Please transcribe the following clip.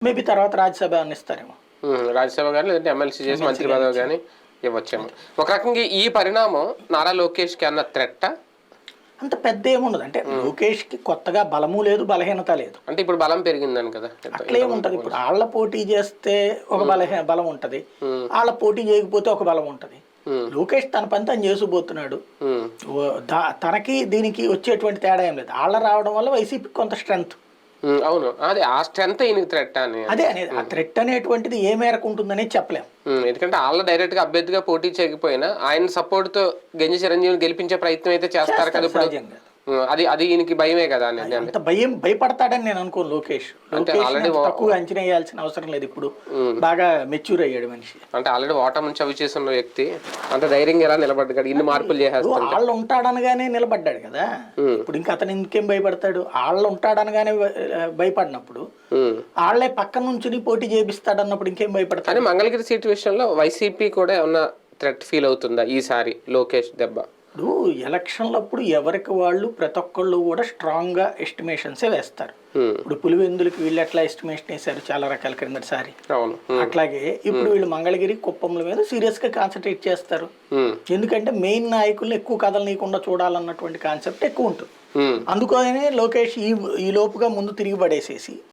Maybe తర్వాత రాజ్యసభ ఏమన్నా ఇస్తారేమో. రాజ్యసభ కానీ లేదంటే ఎమ్మెల్సీ చేసి మంత్రి పదవి కానీ ఇవ్వచ్చేమో. ఒక రకంగా ఈ పరిణామం నారా లోకేష్కి అన్న థ్రెట్ అంత పెద్ద ఏముండదు. అంటే లోకేష్కి కొత్తగా బలము లేదు, బలహీనత లేదు. అంటే ఇప్పుడు బలం పెరిగిందని కదా, అట్లా ఏముంటది. ఇప్పుడు వాళ్ళ పోటీ చేస్తే ఒక బలం ఉంటది, వాళ్ళ పోటీ చేయకపోతే ఒక బలం ఉంటది. లోకేష్ తన పని తను చేసుకుపోతున్నాడు. తనకి దీనికి వచ్చేటువంటి తేడా ఏం లేదు. వాళ్ళ రావడం వల్ల వైసీపీకి కొంత స్ట్రెంత్. అవును, అదే ఆ స్ట్రెంత్ ఈయనకి థ్రెట్ అని. అదే అనేది ఆ థ్రెట్ అనేటువంటిది ఏ మేరకు ఉంటుందనే చెప్పలేము. ఎందుకంటే వాళ్ళ డైరెక్ట్ గా అభ్యర్థిగా పోటీ చేయకపోయినా ఆయన సపోర్ట్ తో గంజి చిరంజీవిని గెలిపించే ప్రయత్నం అయితే చేస్తారు కదా. ఇప్పుడు అది ఈయనకి భయమే కదా అనేది. అంత భయపడతాడని నేను అనుకోను. లోకేష్ తక్కువ అంచనా వేయాల్సిన అవసరం లేదు. ఇప్పుడు బాగా మెచ్యూర్ అయ్యాడు మనిషి. అంటే ఆల్రెడీ ఓటమి చవి చేసిన వ్యక్తి అంత ధైర్యంగా ఎలా నిలబడ్డాడు, ఇన్ని మార్పులు చేసేస్తాడు. వాళ్ళు ఉంటాడనగానే నిలబడ్డాడు కదా. ఇప్పుడు ఇంకా అతను ఇంకేం భయపడతాడు? వాళ్ళు ఉంటాడనగానే భయపడినప్పుడు వాళ్ళే పక్క నుంచి పోటీ చేపిస్తాడు అన్నప్పుడు ఇంకేం భయపడతాడు? కానీ మంగళగిరి సీట్ విషయంలో వైసీపీ కూడా ఏమన్నా థ్రెట్ ఫీల్ అవుతుందా ఈసారి లోకేష్ దెబ్బ? ఇప్పుడు ఎలక్షన్లప్పుడు ఎవరికి వాళ్ళు ప్రతి ఒక్కళ్ళు కూడా స్ట్రాంగ్ గా ఎస్టిమేషన్సే వేస్తారు. ఇప్పుడు పులివెందులకి వీళ్ళు ఎట్లా ఎస్టిమేషన్ వేశారు చాలా రకాల క్రిందటిసారి, అట్లాగే ఇప్పుడు వీళ్ళు మంగళగిరి కుప్పంల మీద సీరియస్ గా కాన్సన్ట్రేట్ చేస్తారు. ఎందుకంటే మెయిన్ నాయకుల్ని ఎక్కువ కదలనీయకుండా చూడాలన్నటువంటి కాన్సెప్ట్ ఎక్కువ ఉంటుంది. అందుకనే లోకేష్ ఈ లోపుగా ముందు తిరిగి పడేసేసి